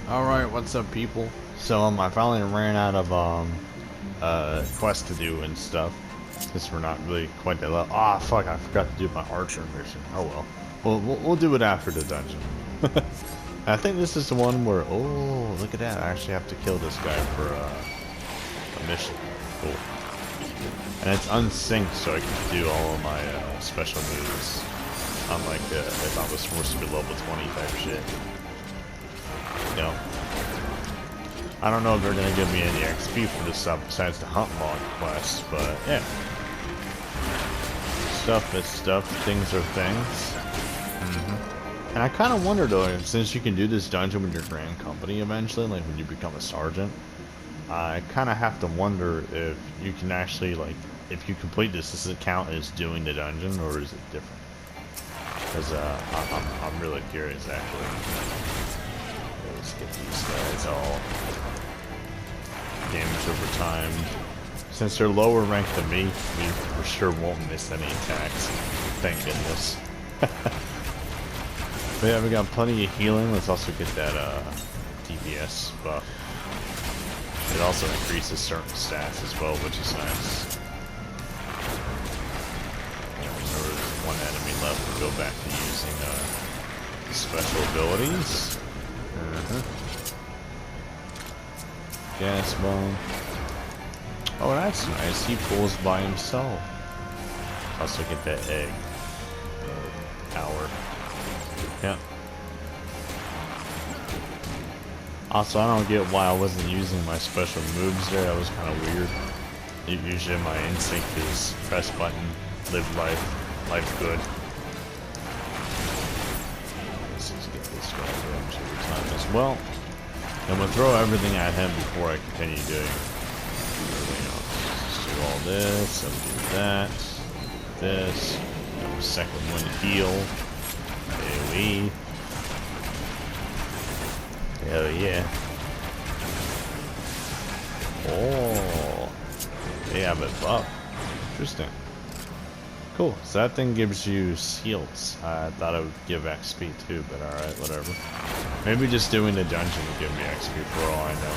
Alright, what's up people? So I finally ran out of quests to do and stuff. Since we're not really quite that level. Ah, fuck, I forgot to do my archer mission. Oh well. We'll do it after the dungeon. I think this is the one where, oh, look at that. I actually have to kill this guy for a mission. Cool. And it's unsynced, so I can do all of my special moves. Unlike if I was forced to be level 20 type shit. You know, I don't know if they're gonna give me any XP for this stuff besides the hunt log quest, but yeah. Stuff is stuff, things are things. And I kind of wonder though, since you can do this dungeon with your grand company eventually, like when you become a sergeant, I kind of have to wonder if you can actually, like, if you complete this, does it count as doing the dungeon, or is it different? Because I'm really curious actually. Let's get these guys all damage over time. Since they're lower ranked than me, we for sure won't miss any attacks. Thank goodness. But yeah, we got plenty of healing. Let's also get that DPS buff. It also increases certain stats as well, which is nice. And there was one enemy left. We'll go back to using special abilities. Gas bomb. Oh, that's nice. He pulls by himself. Also get that egg. Power. Yeah. Also, I don't get why I wasn't using my special moves there. That was kind of weird. Usually my instinct is press button, live life, life's good. Let's just get this guy damage every time as well. I'm gonna throw everything at him before I continue doing everything else. Just do all this, and do that, this. Do a second one to heal. AoE. Hell yeah. Oh, they have it buff. Interesting. Cool. So that thing gives you shields. I thought it would give XP too, but alright, whatever. Maybe just doing the dungeon would give me XP for all I know.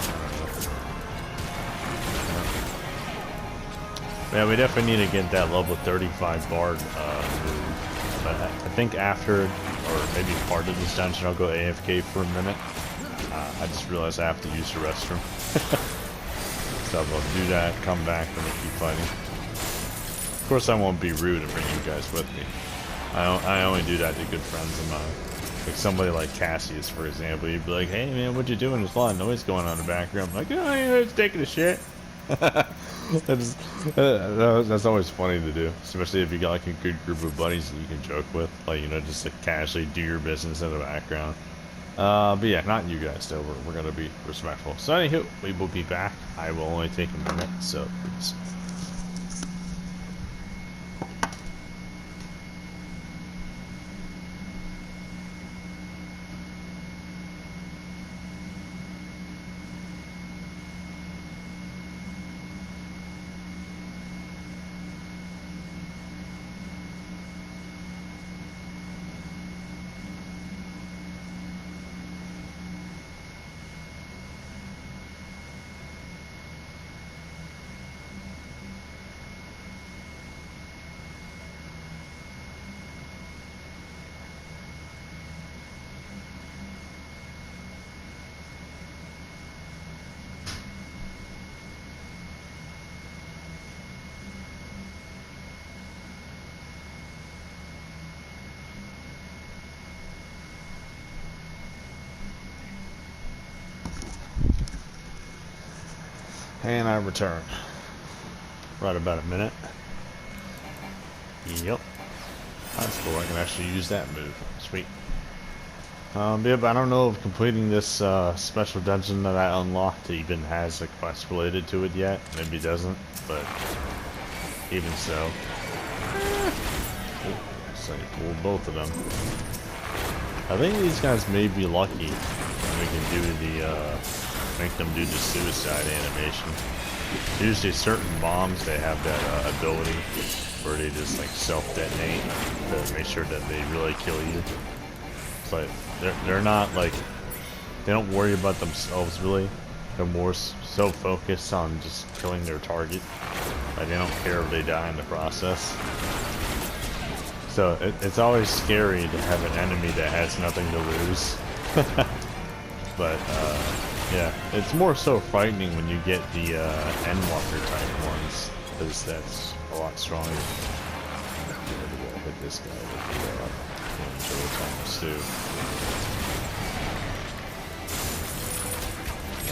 Yeah, we definitely need to get that level 35 bard move. But I think after, or maybe part of this dungeon, I'll go AFK for a minute. I just realized I have to use the restroom. So I'll do that, come back, and we'll keep fighting. Of course, I won't be rude and bring you guys with me. I only do that to good friends of mine. Like somebody like Cassius, for example. You'd be like, hey man, what you doing? There's a lot of noise going on in the background. I'm like, oh yeah, it's taking a shit. That's always funny to do, especially if you got like a good group of buddies that you can joke with, like, you know, just to casually do your business in the background. But yeah, not you guys though. We're gonna be respectful. So anywho, we will be back. I will only take a minute, so please. And I return. Right about a minute. Yep. That's cool. I can actually use that move. Sweet. Yeah, but I don't know if completing this special dungeon that I unlocked even has a quest related to it yet. Maybe it doesn't, but even so. So you pull both of them. I think these guys may be lucky when we can do the make them do the suicide animation. Usually certain bombs, they have that ability where they just like self-detonate to make sure that they really kill you. But they're not like they don't worry about themselves really. They're more so focused on just killing their target. Like they don't care if they die in the process. So it's always scary to have an enemy that has nothing to lose. But yeah, it's more so frightening when you get the Endwalker type ones, because that's a lot stronger. We'll hit this guy with the turtle times too.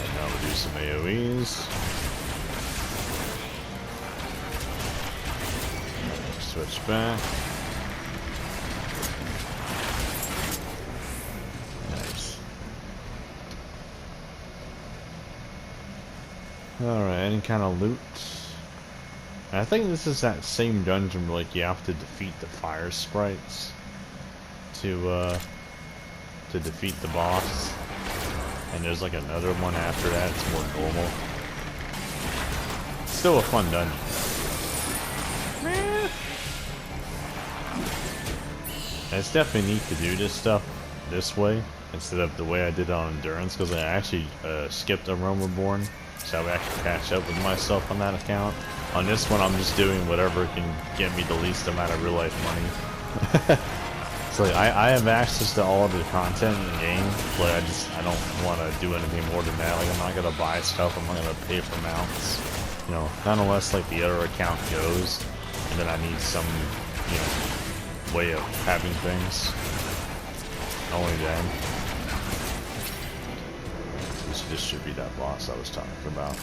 And now we'll do some AoEs. Switch back. Alright, any kind of loot. And I think this is that same dungeon where like you have to defeat the fire sprites to defeat the boss. And there's like another one after that, it's more normal. Still a fun dungeon. And it's definitely neat to do this stuff this way instead of the way I did on Endurance, because I actually skipped a Realm Reborn. So I actually catch up with myself on that account. On this one, I'm just doing whatever can get me the least amount of real life money. So like, I have access to all of the content in the game, but I don't want to do anything more than that. Like I'm not gonna buy stuff. I'm not gonna pay for mounts. You know, not unless like the other account goes, and then I need some, you know, way of having things. Only then. This should be that boss I was talking about.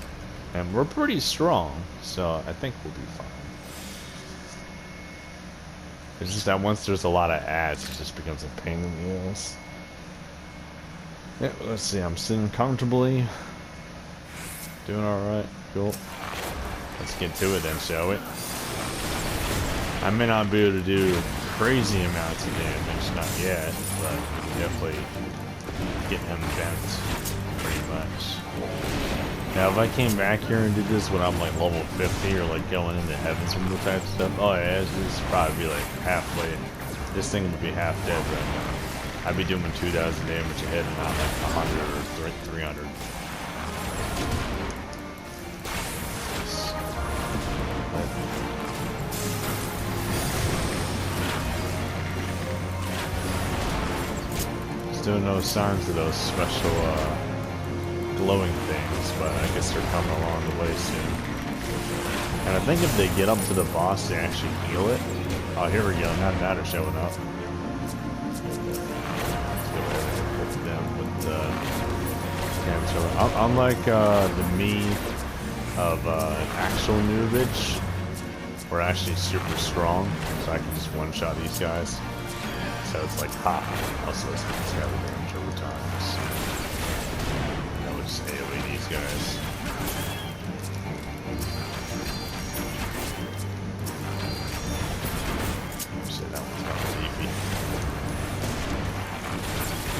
And we're pretty strong, so I think we'll be fine. It's just that once there's a lot of ads, it just becomes a pain in the ass. Yeah, let's see, I'm sitting comfortably. Doing alright, cool. Let's get to it then, shall we? I may not be able to do crazy amounts of damage, not yet, but definitely get him bent. Pretty much. Now if I came back here and did this when I'm like level 50 or like going into Heaven's Window type stuff, oh yeah, this would probably be like halfway. This thing would be half dead right now. I'd be doing 2,000 damage a hit and not like 100 or 300. Still no signs of those special glowing things, but I guess they're coming along the way soon. And I think if they get up to the boss, they actually heal it. Oh, here we go. Now that are showing up. Let's go ahead and hit them with the unlike the me of actual new bitch, we're actually super strong, so I can just one-shot these guys. So it's like, ha! Also, let's get this guy with damage over times. Just AoE these guys. Shit, that one's kind of beefy.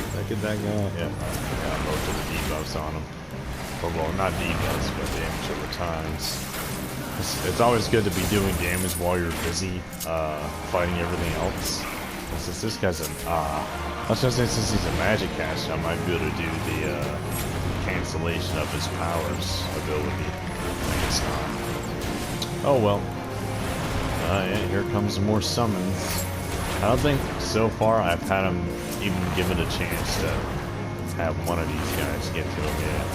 Did I get that guy? Yeah, I got most of the debuffs on him. Or, well, not debuffs, but damage over times. It's always good to be doing damage while you're busy fighting everything else. And since this guy's an I was gonna say since he's a magic caster, I might be able to do the cancellation of his powers ability. I guess not. Oh well. Yeah, here comes more summons. I don't think so far I've had him even given a chance to have one of these guys get to him yet.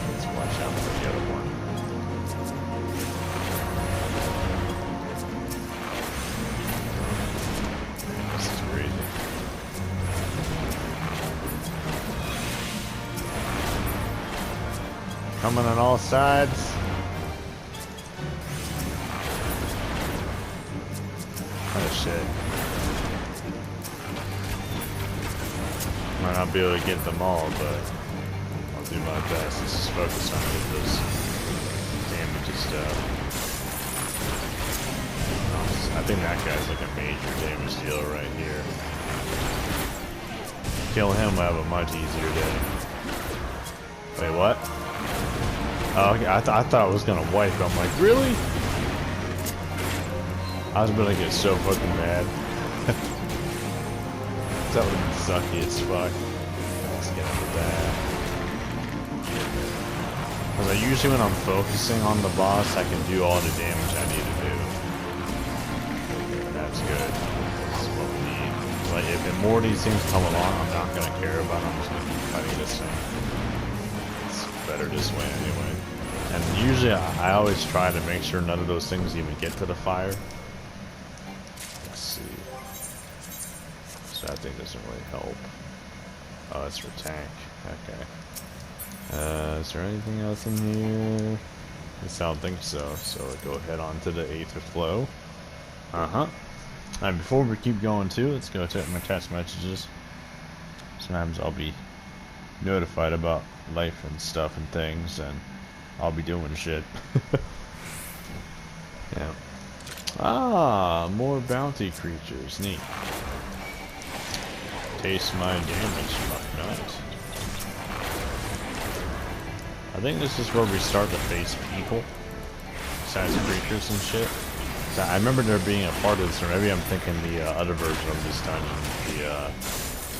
Let's watch out for the other one. This is crazy. Coming on all sides. Oh shit. Might not be able to get them all, but I'll do my best. Let's just focus on those damage stuff. I think that guy's like a major damage deal right here. Kill him, I have a much easier day. Wait, what? Oh, okay, I thought it was gonna wipe. I'm like, really? I was gonna get so fucking mad. That would be sucky as fuck. Let's get into that. Because usually when I'm focusing on the boss, I can do all the damage I need to do. And that's good. That's what we need. Like, if more of these things come along, I'm not going to care about them. I'm just going to keep fighting this thing. It's better this way anyway. And usually I always try to make sure none of those things even get to the fire. Let's see. So that thing doesn't really help. Oh, it's for tank. Okay. Is there anything else in here? I don't think so. So go ahead on to the Aether Flow. Alright, before we keep going too, let's go check my text messages. Sometimes I'll be notified about life and stuff and things, and I'll be doing shit. Yeah. Ah, more bounty creatures. Neat. Taste my damage, fucknut. I think this is where we start to face people, besides creatures and shit. So I remember there being a part of this, or maybe I'm thinking the other version of this dungeon. I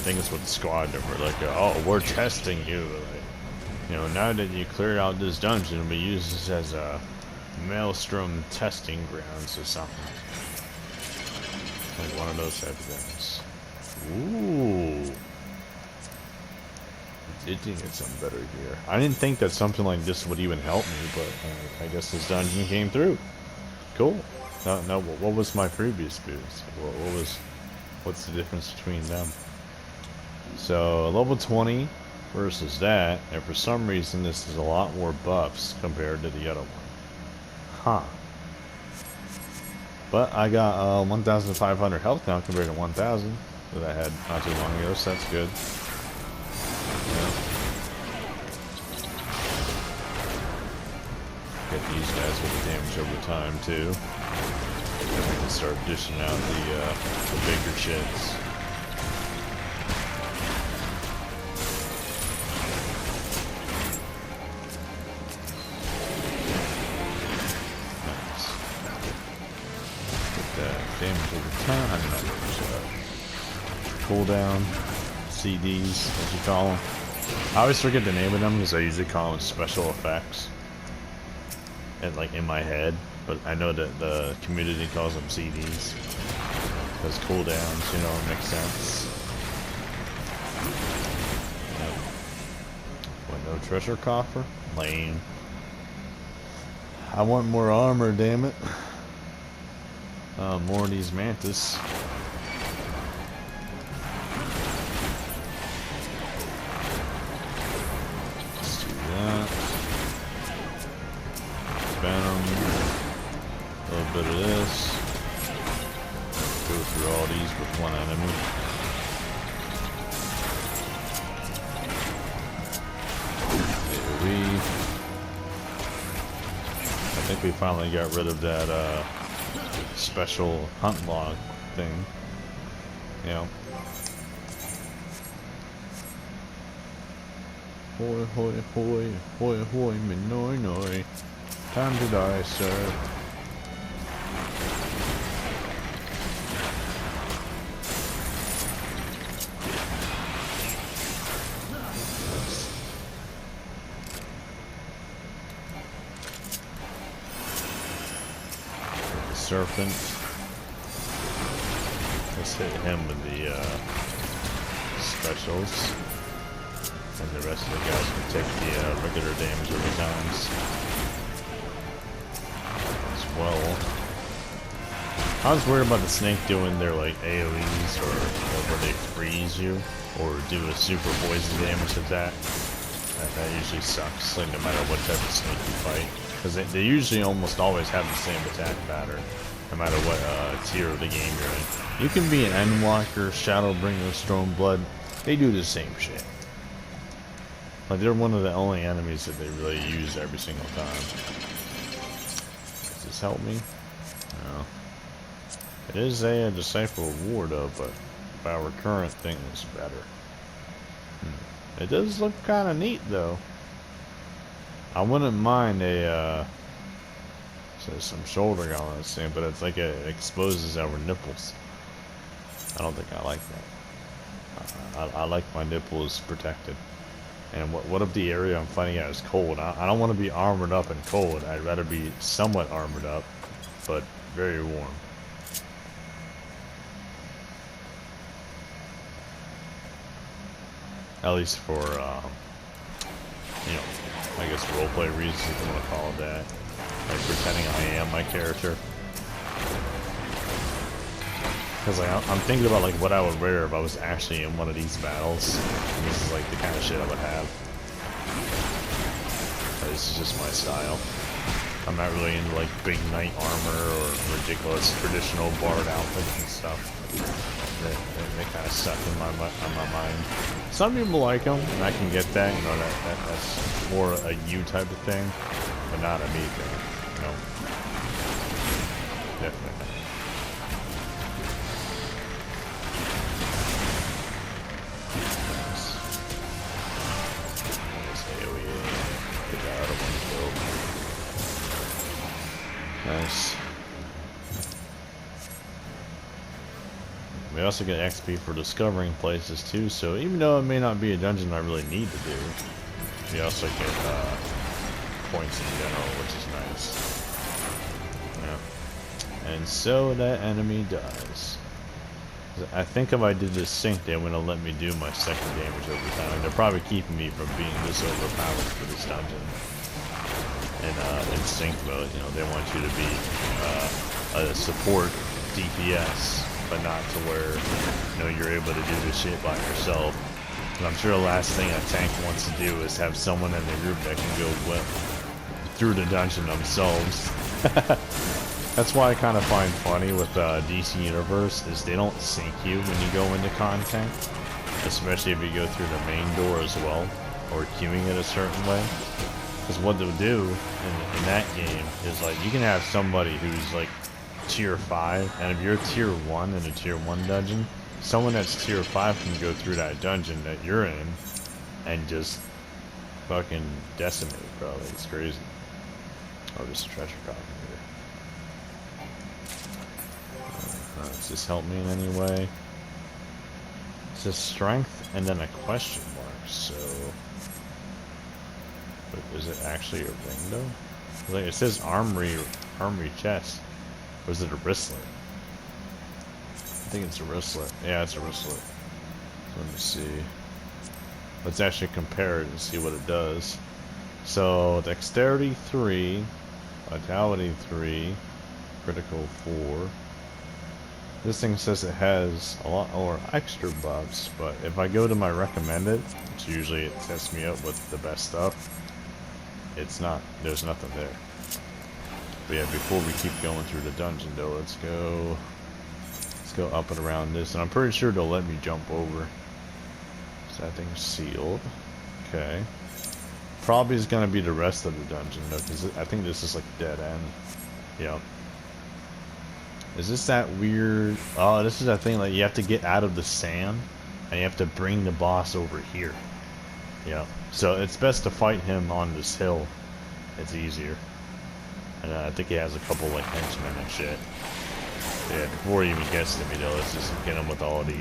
think it's with the squad that we're like, oh, we're testing you. Like, you know, now that you cleared out this dungeon, we use this as a maelstrom testing grounds or something. Like one of those type of things. Ooh. Did you get something better here? I didn't think that something like this would even help me, but I guess this dungeon came through. Cool. No, what was my previous boost? What's the difference between them? So, level 20 versus that, and for some reason this is a lot more buffs compared to the other one. Huh. But I got 1,500 health now compared to 1,000 that I had not too long ago, so that's good. Get these guys with the damage over time too. Then we can start dishing out the bigger shits. Nice. Get that damage over time. Cooldown. CDs, as you call them. I always forget the name of them because I usually call them special effects. And like in my head, but I know that the community calls them CDs. Because cooldowns, you know, it makes sense. Yep. What, no treasure coffer? Lame. I want more armor, damn it. More of these mantis. A little bit of this. Go through all these with one enemy. AoE. I think we finally got rid of that special hunt log thing. You know. Hoi hoi hoi, hoi hoi me noi noi. Time to die, sir. The serpent. Let's hit him with the specials. And the rest of the guys can take the regular damage every time. Well, I was worried about the snake doing their like AoEs or where they freeze you or do a super poison damage attack. That usually sucks, like no matter what type of snake you fight, because they usually almost always have the same attack pattern, no matter what tier of the game you're in. You can be an Endwalker, Shadowbringer, Stormblood, they do the same shit. Like they're one of the only enemies that they really use every single time. Does this help me? No. It is a Disciple Reward though, but if our current thing is better. It does look kind of neat though. I wouldn't mind a some shoulder gauntlets thing, but it's like it exposes our nipples. I don't think I like that. I like my nipples protected. And what if the area I'm fighting at is cold? I don't want to be armored up and cold. I'd rather be somewhat armored up, but very warm. At least for, you know, I guess roleplay reasons, if you want to call it that. Like pretending I am my character. Because like, I'm thinking about like what I would wear if I was actually in one of these battles. And this is like the kind of shit I would have. This is just my style. I'm not really into like big knight armor or ridiculous traditional bard outfits and stuff. They kind of suck in my mind. Some people like them, and I can get that. You know, that's more a you type of thing, but not a me thing. You know, definitely not. Nice. We also get XP for discovering places too, so even though it may not be a dungeon I really need to do, we also get points in general, which is nice. Yeah. And so that enemy dies. I think if I did this sync, they wouldn't let me do my second damage over time. They're probably keeping me from being this overpowered for this dungeon. And in sync mode, you know, they want you to be a support DPS, but not to where, you know, you're able to do this shit by yourself. And I'm sure the last thing a tank wants to do is have someone in the group that can go whip through the dungeon themselves. That's why I kind of find funny with DC Universe is they don't sync you when you go into content, especially if you go through the main door as well, or queuing it a certain way. Because what they'll do in that game is like you can have somebody who's like tier 5, and if you're tier 1 in a tier 1 dungeon, someone that's tier 5 can go through that dungeon that you're in and just fucking decimate, bro. It's crazy. Oh, there's a treasure copy here. Does this help me in any way? It says strength and then a question mark, so... But is it actually a ring though? Like, it says armory chest. Or is it a wristlet? I think it's a wristlet. Yeah, it's a wristlet. So let me see. Let's actually compare it and see what it does. So dexterity 3, vitality 3, critical 4. This thing says it has a lot more extra buffs, but if I go to my recommended, which usually it sets me up with the best stuff, it's not, there's nothing there. But yeah, before we keep going through the dungeon though, let's go up and around this, and I'm pretty sure they'll let me jump over. So that thing's sealed. Okay. Probably is gonna be the rest of the dungeon though, because I think this is like a dead end. Yeah. Is this that weird? Oh, this is that thing like you have to get out of the sand, and you have to bring the boss over here. Yeah. So it's best to fight him on this hill. It's easier. And I think he has a couple like henchmen and shit. Yeah, before he even gets to me though, let's just get him with all the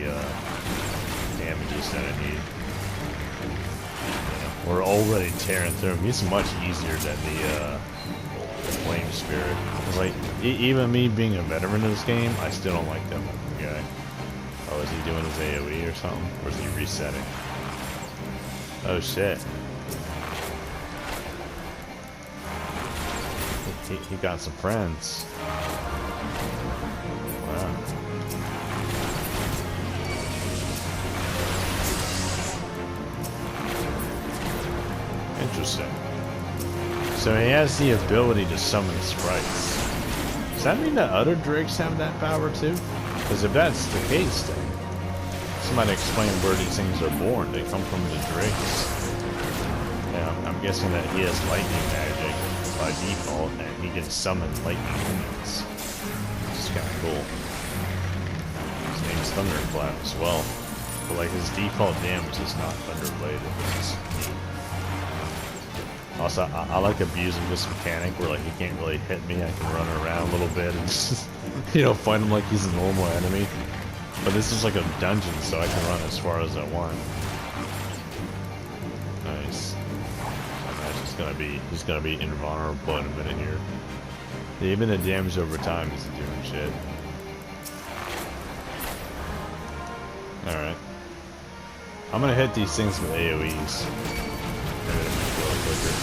damages that I need. Yeah, we're already tearing through him. He's much easier than the Flame Spirit. Cause like, even me being a veteran of this game, I still don't like that guy. Oh, is he doing his AoE or something? Or is he resetting? Oh shit. He got some friends. Wow. Interesting. So he has the ability to summon sprites. Does that mean that other drakes have that power too? Because if that's the case, then somebody explain where these things are born. They come from the drakes. Yeah, I'm guessing that he has lightning magic by default, and he can summon lightning minions, which is kind of cool. His name's Thunderclap as well, but like his default damage is not thunder related, which is neat. Also, I like abusing this mechanic where like he can't really hit me. I can run around a little bit and just, you know, fight him like he's a normal enemy. But this is like a dungeon, so I can run as far as I want. Nice. I imagine he's gonna be invulnerable in a minute here. Even the damage over time isn't doing shit. Alright. I'm gonna hit these things with AoEs. Maybe it'll make it a little quicker.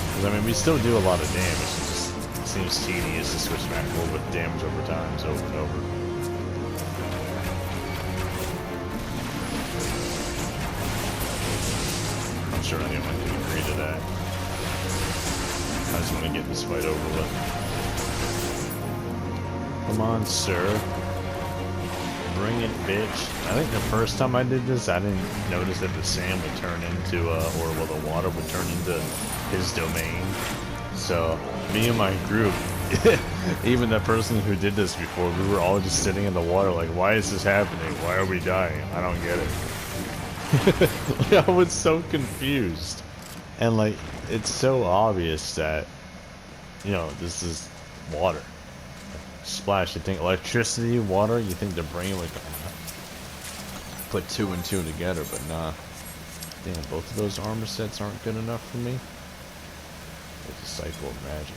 Because, I mean, we still do a lot of damage. It just seems tedious to switch back and forth with damage over times over and over. I'm sure anyone can agree to that. I just want to get this fight over with. Come on, sir. Bring it, bitch. I think the first time I did this, I didn't notice that the sand would turn into, the water would turn into his domain. So, me and my group, even the person who did this before, we were all just sitting in the water like, why is this happening? Why are we dying? I don't get it. I was so confused. And, like, it's so obvious that, you know, this is water. Splash, you think electricity, water, you think the brain would put 2 and 2 together, but nah. Damn, both of those armor sets aren't good enough for me. The Disciple of Magic.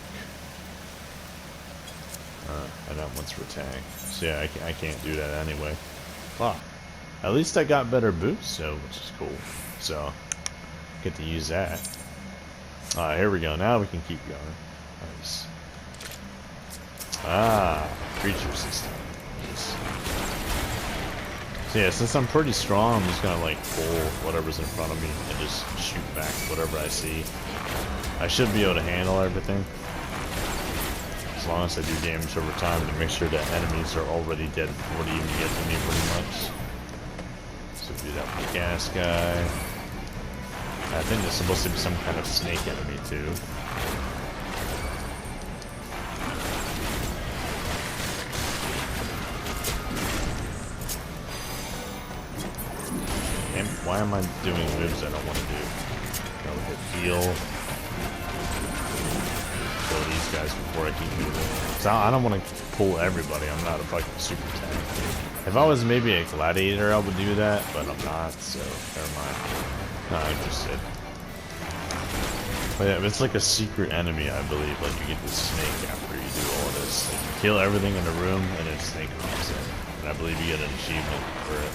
And that one's for tag. So yeah, I can't do that anyway. Fuck. At least I got better boots, so which is cool. So, get to use that. Alright, here we go. Now we can keep going. Nice. Ah, creature system. Nice. So yeah, since I'm pretty strong, I'm just gonna like pull whatever's in front of me and just shoot back whatever I see. I should be able to handle everything. As long as I do damage over time to make sure that enemies are already dead before they even get to me pretty much. So do that with the gas guy. I think there's supposed to be some kind of snake enemy too. And why am I doing moves I don't want to do? Go hit heal. Kill these guys before I keep moving. So I don't want to pull everybody. I'm not a fucking super tank. If I was maybe a gladiator, I would do that, but I'm not, so never mind. Not interested. But yeah, it's like a secret enemy, I believe. Like you get the snake after you do all this. Like, you kill everything in the room, and then snake pops in. And I believe you get an achievement for it.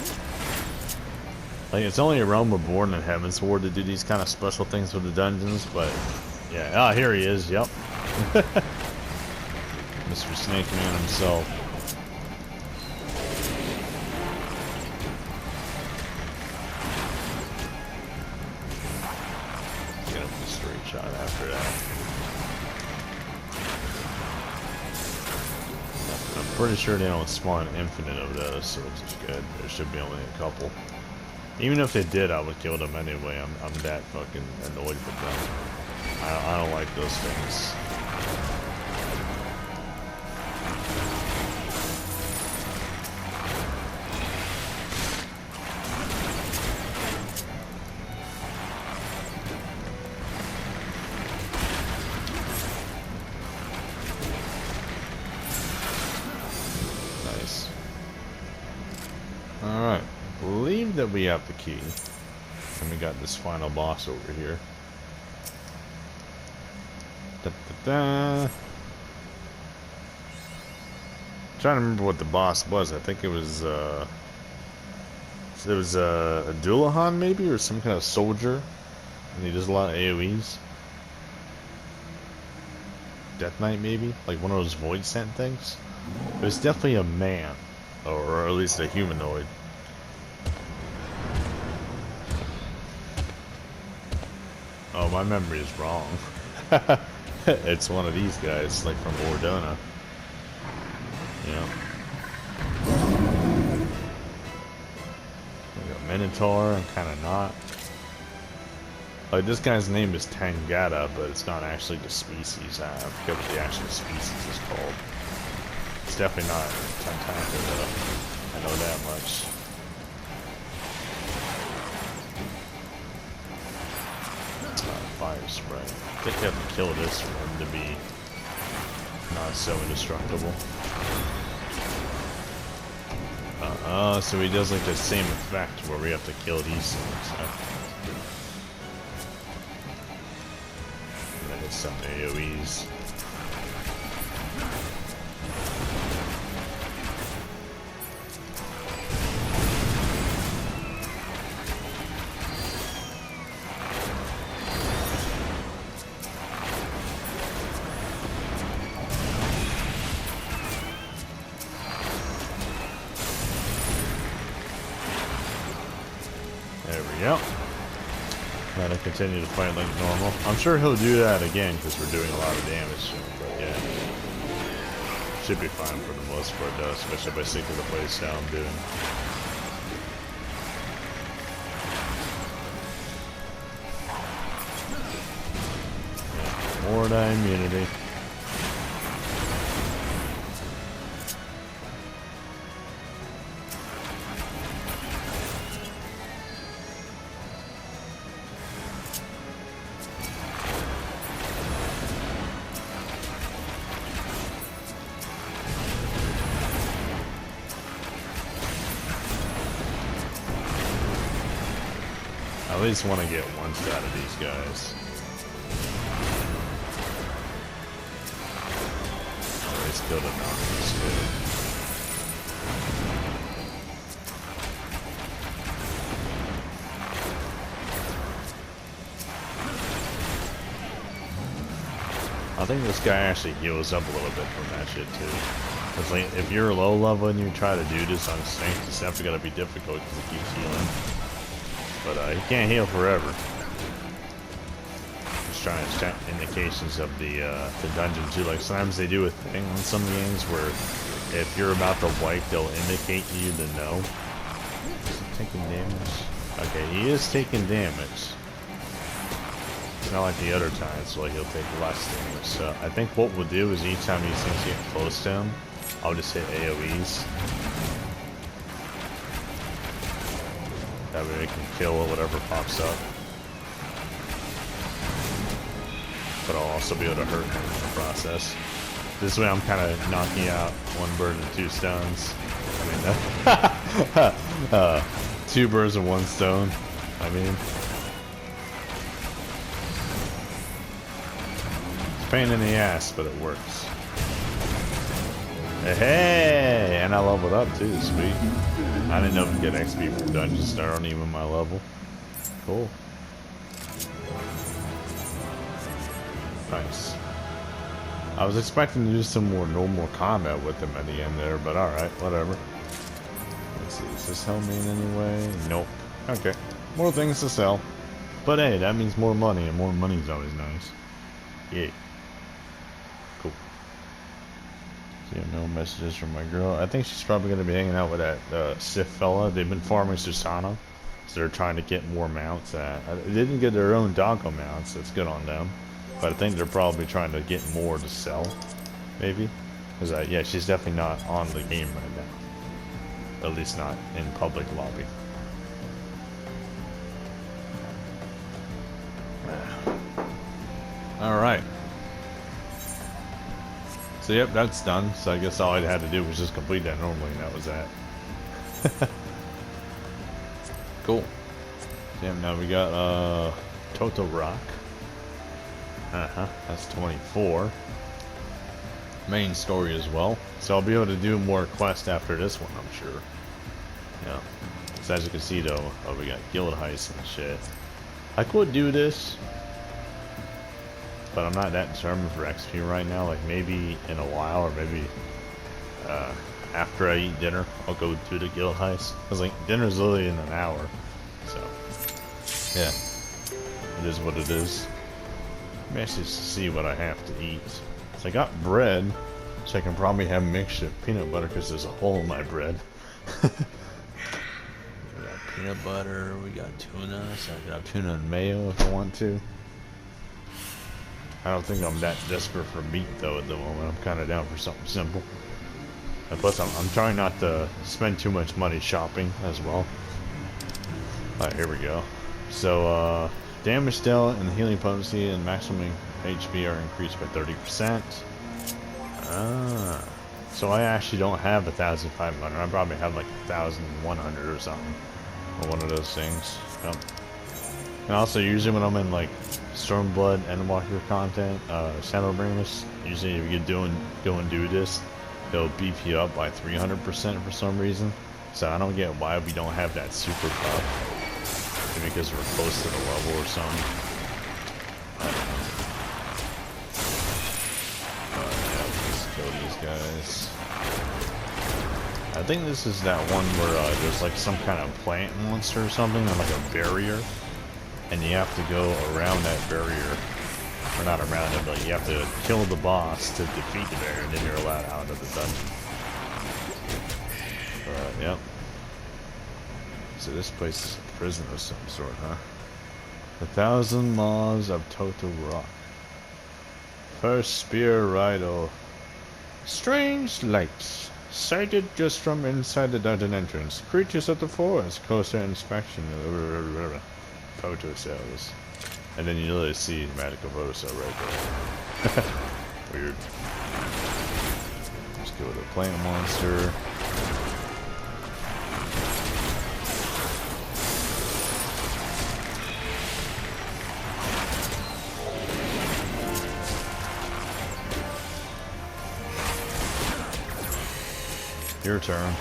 Like it's only a Realm Reborn and Heaven's Ward to do these kind of special things with the dungeons, but yeah. Ah, here he is. Yep. Mr. Snake Man himself. Get him with a straight shot after that. I'm pretty sure they don't spawn infinite of those, so which is good. There should be only a couple. Even if they did, I would kill them anyway. I'm that fucking annoyed with them. I don't like those things. Nice. Alright. Believe that we have the key. And we got this final boss over here. Da, da, da. Trying to remember what the boss was. I think it was a Dullahan maybe, or some kind of soldier. And he does a lot of AoEs. Death Knight maybe? Like one of those void sent things. But it's definitely a man. Or at least a humanoid. Oh, my memory is wrong. It's one of these guys, like from Ordona. Yeah. We got Minotaur and kind of not. Like, this guy's name is Tangata, but it's not actually the species. I forget what the actual species is called. It's definitely not Tentacle, though. I know that much. Fire spray. I think you have to kill this for him to be not so indestructible. Oh, so he does like the same effect where we have to kill these things. Huh? And then it's some AoEs. There we go. Gotta continue to fight like normal. I'm sure he'll do that again because we're doing a lot of damage to him, but yeah. Should be fine for the most part though, especially if I stick to the playstyle I'm doing. Yeah, more die immunity. I at least want to get one shot of these guys. Oh, they still did not miss good. I think this guy actually heals up a little bit from that shit too. Cause like, if you're low level and you try to do this on strength, it's definitely gonna be difficult because it keeps healing. But he can't heal forever. Just trying to check indications of the dungeon too. Like sometimes they do a thing on some games where if you're about to wipe, they'll indicate you to know. Is he taking damage? Okay, he is taking damage. It's not like the other times, so he'll take less damage. So I think what we'll do is each time these things get close to him, I'll just hit AoEs. That way we can kill whatever pops up. But I'll also be able to hurt him in the process. This way I'm kind of knocking out one bird with two stones. I mean, two birds with one stone. I mean, it's a pain in the ass, but it works. Hey, and I leveled up too, sweet. I didn't know if you get XP from dungeons that aren't even my level. Cool. Nice. I was expecting to do some more normal combat with them at the end there, but alright, whatever. Let's see, is this hell main anyway? Nope. Okay. More things to sell. But hey, that means more money, and more money is always nice. Yeah. Cool. See, no messages from my girl. I think she's probably going to be hanging out with that Sith fella. They've been farming Susana, so they're trying to get more mounts. They didn't get their own doggo mounts. That's good on them. But I think they're probably trying to get more to sell, maybe. Because yeah, she's definitely not on the game right now. At least not in public lobby. All right. So yep, that's done. So I guess all I had to do was just complete that normally, and that was that. Cool. Damn, now we got Toto Rock. That's 24. Main story as well. So I'll be able to do more quests after this one, I'm sure. Yeah. So as you can see though, we got guild heists and shit. I could do this, but I'm not that determined for XP right now. Like maybe in a while, or maybe after I eat dinner, I'll go do the guild heist. Cause like dinner's literally in an hour, so yeah, it is what it is. Let me actually see what I have to eat. So I got bread, so I can probably have mixture of peanut butter because there's a hole in my bread. We got peanut butter, we got tuna, so I can have tuna and mayo if I want to. I don't think I'm that desperate for meat though at the moment. I'm kind of down for something simple. And plus I'm trying not to spend too much money shopping as well. Alright, here we go. So damage dealt and healing potency and maximum HP are increased by 30%. Ah. So I actually don't have 1,500. I probably have like 1,100 or something. Or one of those things. Yep. And also, usually when I'm in like Stormblood, Endwalker content, Shadowbringers, usually if you go and do this, they'll beef you up by 300% for some reason. So I don't get why we don't have that super buff. Maybe because we're close to the level or something. I don't know. Yeah, let's kill these guys. I think this is that one where there's like some kind of plant monster or something, or like a barrier. And you have to go around that barrier. Or not around it, but you have to kill the boss to defeat the barrier, and then you're allowed out of the dungeon. But, yep. So this place is a prison of some sort, huh? 1,000 Maws of Total Rock. First Spear Rider. Strange lights. Sighted just from inside the dungeon entrance. Creatures of the forest. Closer inspection. Photo cells. And then you literally see magical photo cell right there. Weird. Let's go with a plant monster. Your turn.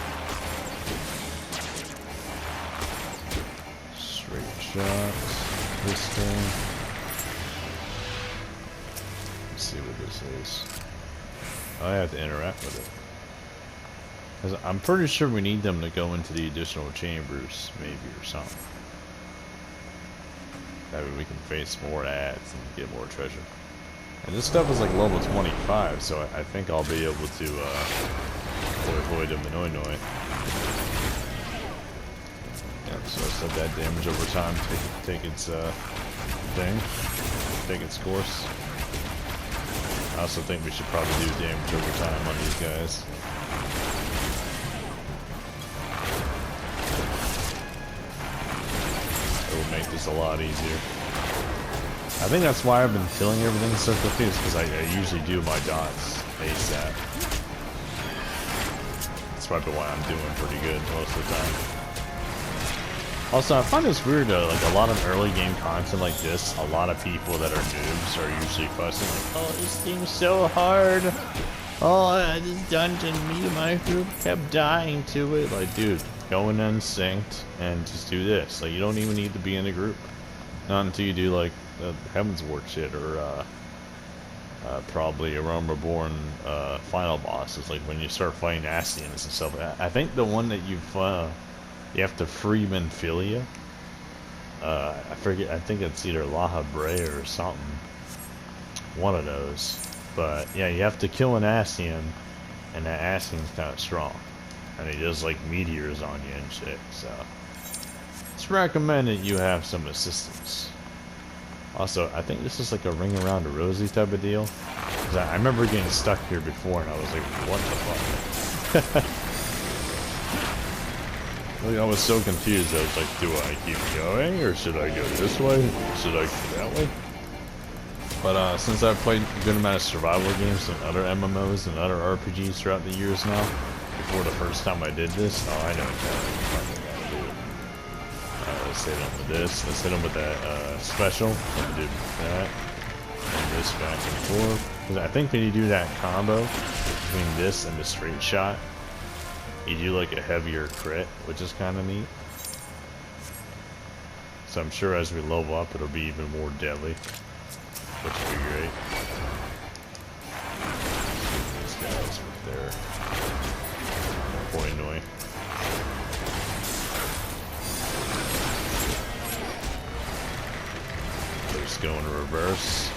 Straight shots. This thing. Let's see what this is. I have to interact with it. 'Cause I'm pretty sure we need them to go into the additional chambers, maybe, or something. That way we can face more ads and get more treasure. And this stuff is like level 25, so I think I'll be able to avoid them and annoy. Yep, so I set that damage over time, take its thing, take its course. I also think we should probably do damage over time on these guys. It will make this a lot easier. I think that's why I've been killing everything so quickly, is because I usually do my dots ASAP. That's probably why I'm doing pretty good most of the time. Also, I find this weird though, like a lot of early game content like this, a lot of people that are noobs are usually fussing like, oh, this thing's so hard. Oh, this dungeon, me and my group kept dying to it. Like, dude, go in unsynced and just do this. Like, you don't even need to be in a group. Not until you do like the Heaven's Ward shit or probably a Realm Reborn final bosses, like when you start fighting Ascians and stuff. I think the one that you have to free Menphilia. I forget. I think it's either Laha Brea or something. One of those. But yeah, you have to kill an Ascian, and that Ascian's kind of strong, and he does like meteors on you and shit. So it's recommended you have some assistance. Also, I think this is like a ring around a rosy type of deal. 'Cause I remember getting stuck here before, and I was like, what the fuck? Like, I was so confused. I was like, do I keep going, or should I go this way? Or should I go that way? But since I've played a good amount of survival games and other MMOs and other RPGs throughout the years now, before the first time I did this, oh, I know exactly what I'm gonna do. Let's hit him with this. Let's hit him with that special. Let's do that. And this back and forth. Because I think when you do that combo between this and the straight shot, you do like a heavier crit, which is kind of neat. So I'm sure as we level up, it'll be even more deadly, which would be great. These guys with their Poinoi. They're just going to reverse.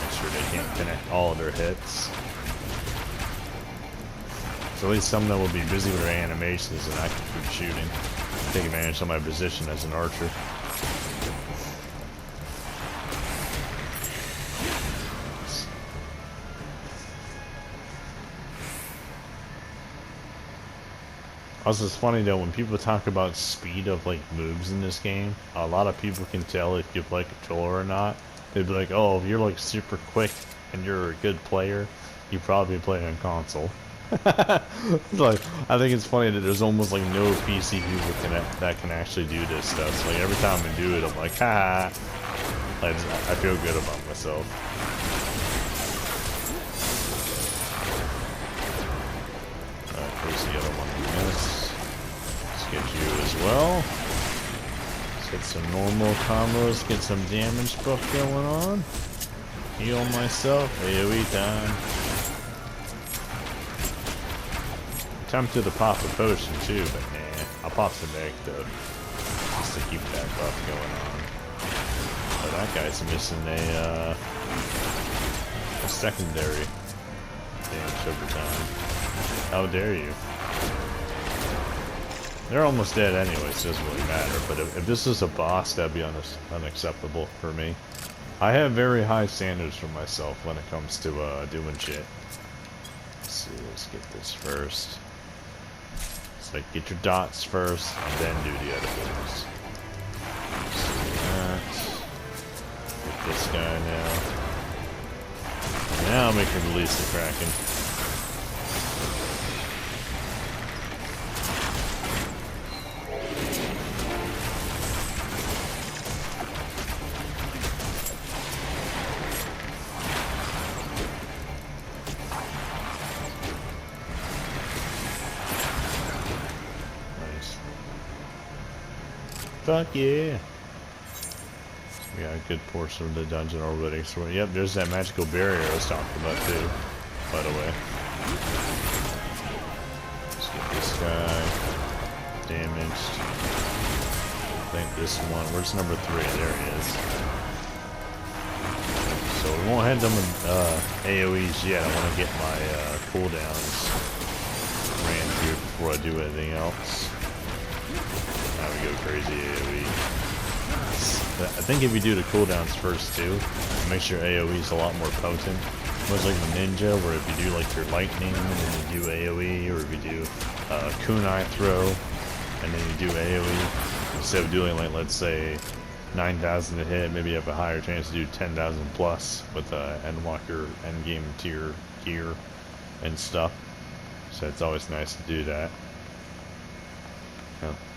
Make sure they can't connect all of their hits. So at least some of them will be busy with their animations and I can keep shooting. Take advantage of my position as an archer. Also, it's funny though, when people talk about speed of like moves in this game, a lot of people can tell if you play controller or not. They'd be like, oh, if you're like super quick and you're a good player, you probably play on console. It's like, I think it's funny that there's almost like no PC people that can actually do this stuff. So like every time I do it, I'm like, ha! Like, I feel good about myself. Alright, where's the other one? Yes. Let's get you as well. Let's get some normal combos, get some damage buff going on. Heal myself. AoE time. Tempted to pop a potion too, but nah. I'll pop some egg though. Just to keep that buff going on. Oh, that guy's missing a secondary damage over time. How dare you? They're almost dead anyway, so it doesn't really matter. But if this is a boss, that'd be unacceptable for me. I have very high standards for myself when it comes to doing shit. Let's see, let's get this first. It's like get your dots first, and then do the other things. That. Get this guy now. Now we can release the Kraken. Fuck yeah! We got a good portion of the dungeon already. So, yep, there's that magical barrier I was talking about too, by the way. Let's get this guy damaged. I think this one, where's number 3? There he is. So we won't head them with AoEs yet. I want to get my cooldowns ran through before I do anything else. Now we go crazy AoE. I think if you do the cooldowns first too, it makes your AoEs a lot more potent. Much like the ninja, where if you do like your lightning and then you do AoE, or if you do kunai throw and then you do AoE, instead of doing like, let's say 9,000 to hit, maybe you have a higher chance to do 10,000 plus with Endwalker endgame tier gear and stuff. So it's always nice to do that.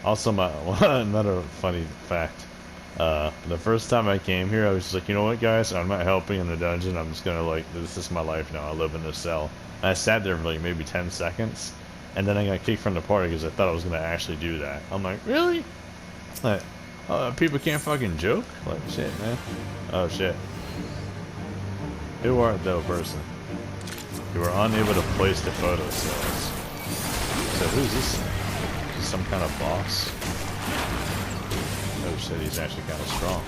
Also, another funny fact. The first time I came here, I was just like, you know what, guys? I'm not helping in the dungeon. I'm just gonna, like, this is my life now. I live in this cell. And I sat there for, like, maybe 10 seconds. And then I got kicked from the party because I thought I was gonna actually do that. I'm like, really? Like, people can't fucking joke? Like, shit, man. Oh, shit. Who art thou, person? You are unable to place the photo cells. So who's this? Some kind of boss. Oh shit, he's actually kind of strong.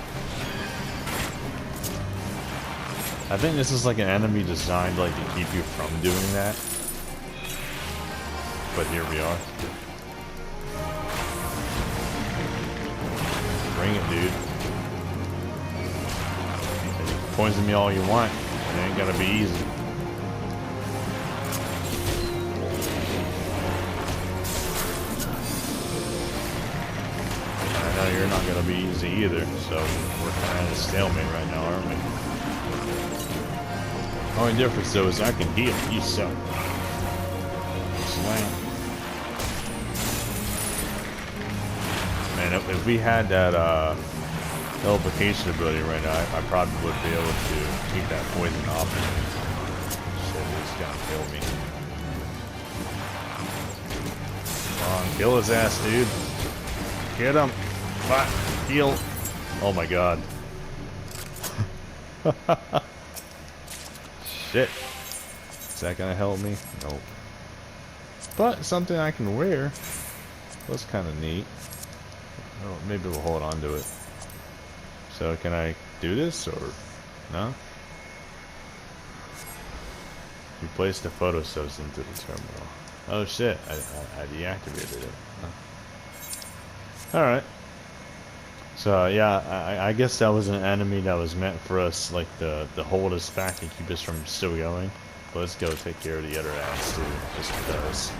I think this is like an enemy designed like to keep you from doing that. But here we are. Bring it, dude. Poison me all you want. It ain't gonna be easy. You're not going to be easy either, so we're kind of at a stalemate right now, aren't we? The only difference though is I can heal, you suck. Slam. Man, if we had that nullification ability right now, I probably would be able to keep that poison off of me. Shit, he's gonna kill me. Come on, kill his ass, dude. Get him. Heal. Oh my god. Shit. Is that gonna help me? Nope. But something I can wear. That's kind of neat. Oh, maybe we'll hold on to it. So can I do this or no? You place the photo cells into the terminal. Oh shit! I deactivated it. Huh. All right. So yeah, I guess that was an enemy that was meant for us, like to hold us back and keep us from still going. But let's go take care of the other ads too, just because.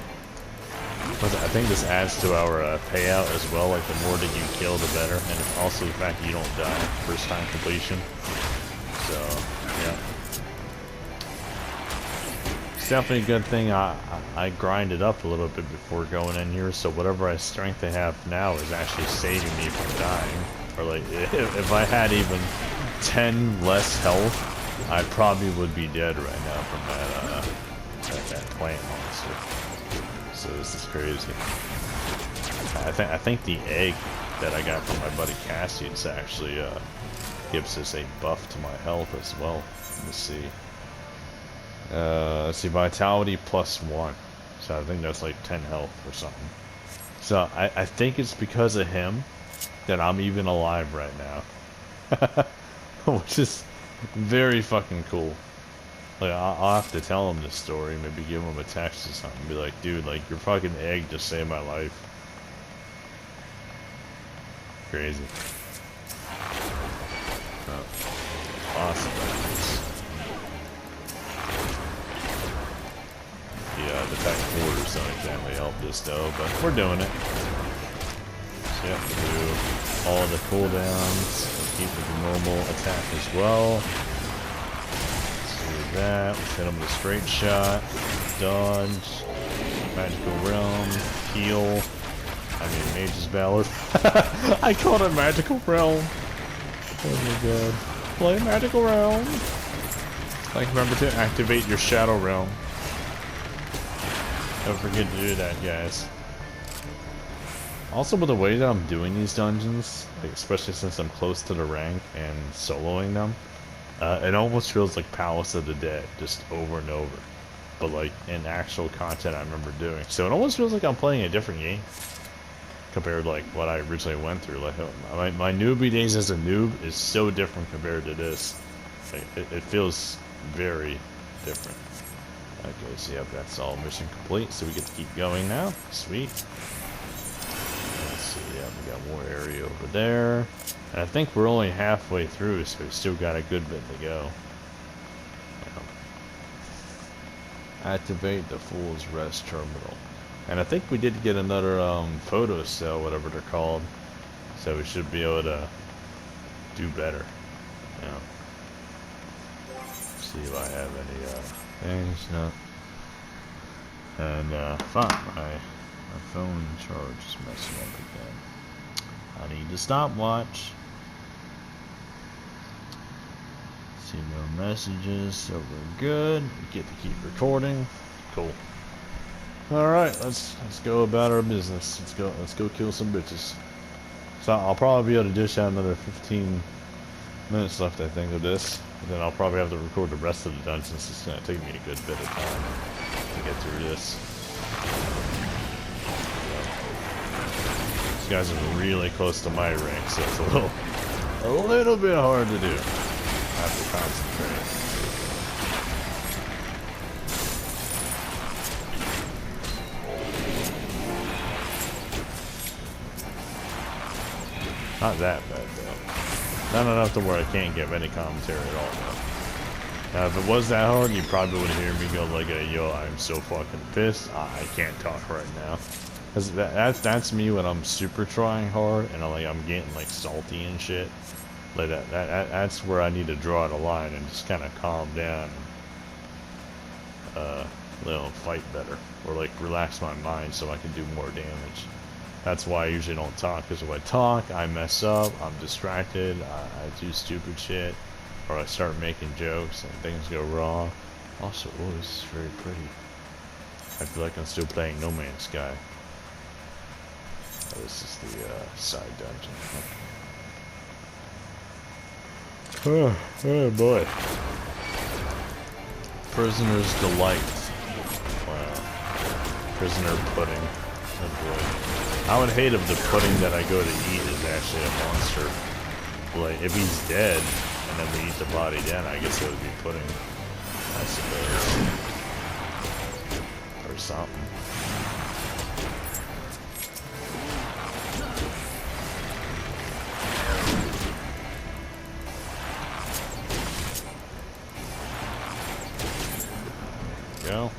But I think this adds to our payout as well. Like the more that you kill, the better, and also the fact that you don't die first time completion. So yeah. It's definitely a good thing I grinded up a little bit before going in here, so whatever strength I have now is actually saving me from dying. Or like, if I had even 10 less health, I probably would be dead right now from that plant monster. So this is crazy. I think the egg that I got from my buddy Cassius actually gives us a buff to my health as well. Let's see. Let's see, vitality +1. So I think that's like 10 health or something. So I think it's because of him that I'm even alive right now. Which is very fucking cool. Like, I'll have to tell him this story, maybe give him a text or something. Be like, dude, like, your fucking egg just saved my life. Crazy. Oh, awesome. Yeah, the back quarters don't exactly help this though, but we're doing it. So you have to do all the cooldowns and keep with the normal attack as well. Let's do that. Let's hit him with a straight shot. Dodge. Magical Realm. Heal. I mean, Mage's Ballad. I called it Magical Realm. Oh my god. Play Magical Realm. Like, remember to activate your Shadow Realm. Don't forget to do that, guys. Also, with the way that I'm doing these dungeons, like, especially since I'm close to the rank and soloing them, it almost feels like Palace of the Dead, just over and over. But like in actual content I remember doing. So it almost feels like I'm playing a different game compared to like what I originally went through. Like my newbie days as a noob is so different compared to this. Like, it feels very different. Okay, so yep, that's all mission complete. So we get to keep going now. Sweet. Let's see, yeah, we got more area over there. And I think we're only halfway through, so we've still got a good bit to go. Activate the Fool's Rest Terminal. And I think we did get another photo cell, whatever they're called. So we should be able to do better. You know. See if I have any things. No. And fuck, my phone charge is messing up again. I need the stopwatch. See no messages, so we're good. We get to keep recording. Cool. Alright, let's go about our business. Let's go kill some bitches. So I'll probably be able to dish out another 15 minutes left, I think, of this. And then I'll probably have to record the rest of the dungeons. It's gonna take me a good bit of time to get through this. These guys are really close to my rank, so it's a little bit hard to do. I have to concentrate. Not that bad though. Not enough to where I can't give any commentary at all though. Now if it was that hard, you probably would hear me go like, yo, I'm so fucking pissed. I can't talk right now. Cause that's me when I'm super trying hard and I'm getting like salty and shit. Like that's where I need to draw the line and just kind of calm down and fight better, or like relax my mind so I can do more damage. That's why I usually don't talk, because if I talk, I mess up, I'm distracted, I do stupid shit, or I start making jokes and things go wrong. Also, oh, this is very pretty. I feel like I'm still playing No Man's Sky. Oh, this is the side dungeon. Oh boy. Prisoner's Delight. Wow. Prisoner Pudding. Oh boy. I would hate if the pudding that I go to eat is actually a monster. Like, if he's dead, and then we eat the body then, I guess it would be pudding. I suppose. Or something. Go.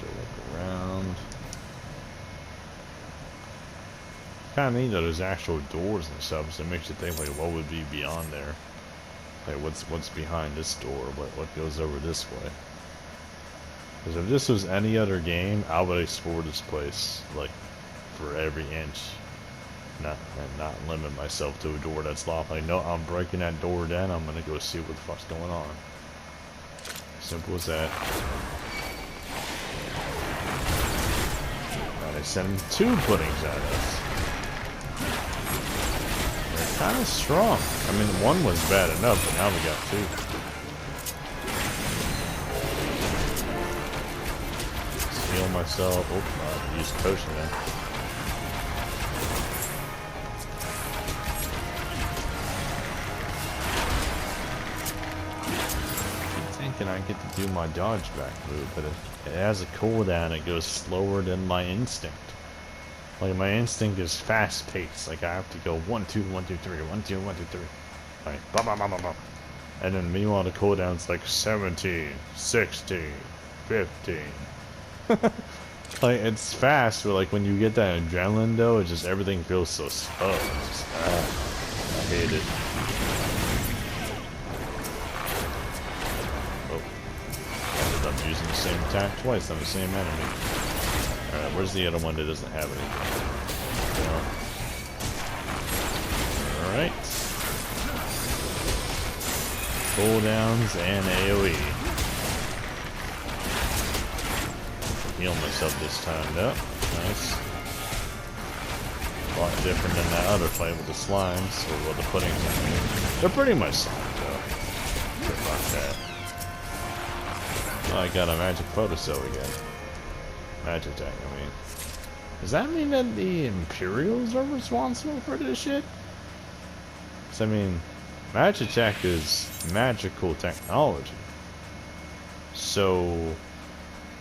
Look around. Kind of neat that there's actual doors and stuff, so it makes you think like what would be beyond there. Like what's behind this door? What goes over this way? Because if this was any other game, I would explore this place, like, for every inch. And not limit myself to a door that's locked. Like, no, I'm breaking that door down, I'm gonna go see what the fuck's going on. Simple as that. Now they sent 2 puddings at us. They're kind of strong. I mean, 1 was bad enough, but now we got 2. Heal myself. Oh, I used potion then. Thinking I get to do my dodge back move, but it has a cooldown. It goes slower than my instinct. Like, my instinct is fast paced. Like, I have to go 1 2 1 2 3 1 2 1 2 3. Like, blah blah blah blah blah. And then meanwhile the cooldown's like 17, 16, 15. Like, it's fast, but like when you get that adrenaline though, it just everything feels so slow. It's just, I hate it. I'm using the same attack twice on the same enemy. Alright, where's the other one that doesn't have anything? Alright. Cooldowns and AoE. Heal myself this time though. Nice. A lot different than that other fight with the slimes, or with the puddings. They're pretty much slime though. Fuck that. Oh, I got a magic photocell again. Magic attack, I mean. Does that mean that the Imperials are responsible for this shit? So, I mean, magic attack is magical technology. So,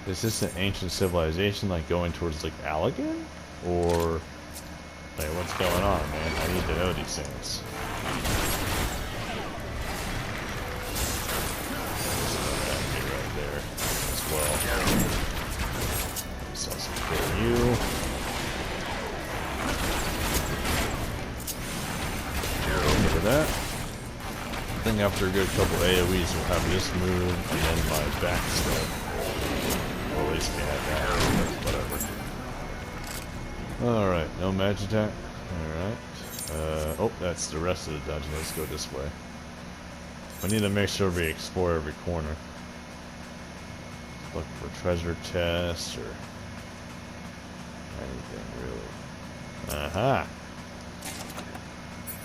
is this an ancient civilization, like, going towards, like, Allegan? Or, like, what's going on, man? I need to know these things. Well, so I'll kill you. Look at that. I think after a good couple AoEs, we'll have this move and then my backstab. Or at least we have that. Whatever. Alright, no magic attack. Alright. Oh, that's the rest of the dungeon. Let's go this way. We need to make sure we explore every corner. Look for treasure chests or anything really. Aha!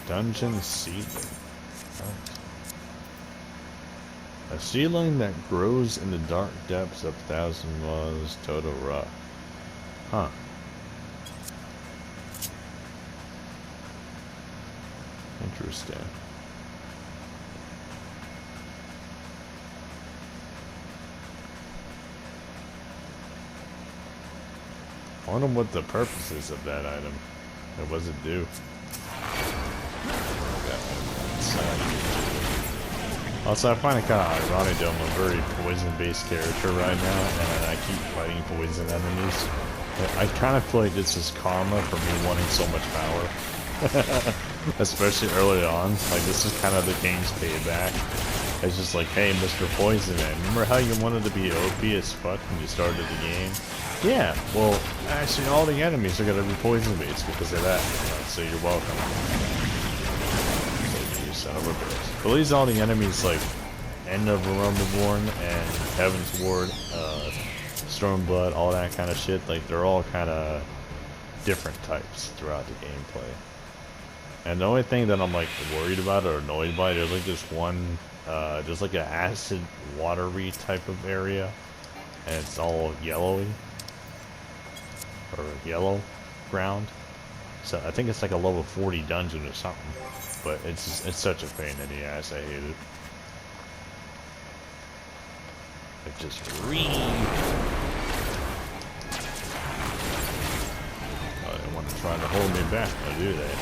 Dungeon seedling. A seedling that grows in the dark depths of Thousand Laws Total Rock. Huh. Interesting. I wonder what the purpose is of that item. What does it do? Also, I find it kind of ironic that I'm a very poison-based character right now, and I keep fighting poison enemies. I kind of feel like this is karma for me wanting so much power. Especially early on. Like, this is kind of the game's payback. It's just like, hey, Mr. Poison Man, remember how you wanted to be OP as fuck when you started the game? Yeah, well, actually all the enemies are gonna be poison-based because of that. So you're welcome. You son of a bitch. But at least all the enemies, like, End of Reborn and Heaven's Ward, Stormblood, all that kind of shit, like, they're all kind of different types throughout the gameplay. And the only thing that I'm, like, worried about or annoyed by, there's, like, this one, there's, like, an acid, watery type of area, and it's all yellowy. Or yellow ground. So I think it's like a level 40 dungeon or something. But it's such a pain in the ass, I hate it. It just they want to try to hold me back, now do they?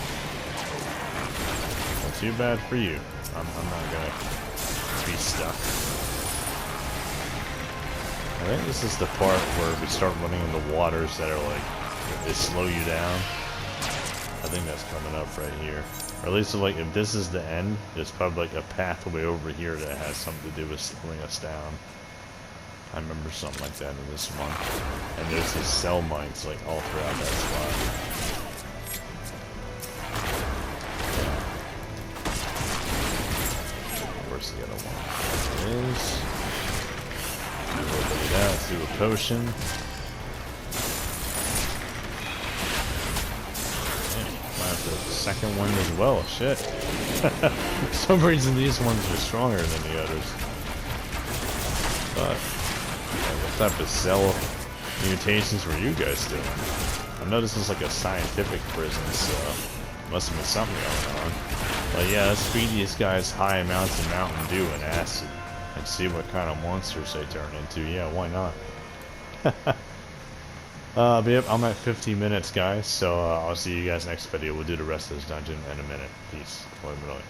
Well, too bad for you. I'm not gonna be stuck. I think this is the part where we start running into waters that are like, they slow you down. I think that's coming up right here. Or at least like, if this is the end, there's probably like a pathway over here that has something to do with slowing us down. I remember something like that in this one. And there's these cell mines like all throughout that spot. Where's the other one? There it is. Do a little bit of that. Let's do a potion. The second one as well. Shit. For some reason these ones are stronger than the others. But what type of cell mutations were you guys doing? I know this is like a scientific prison, so must have been something going on. But yeah, let's feed these guys high amounts of Mountain Dew and acid and see what kind of monsters they turn into. Yeah, why not? But yep, I'm at 15 minutes, guys, so I'll see you guys next video. We'll do the rest of this dungeon in a minute. Peace. Bye, bye.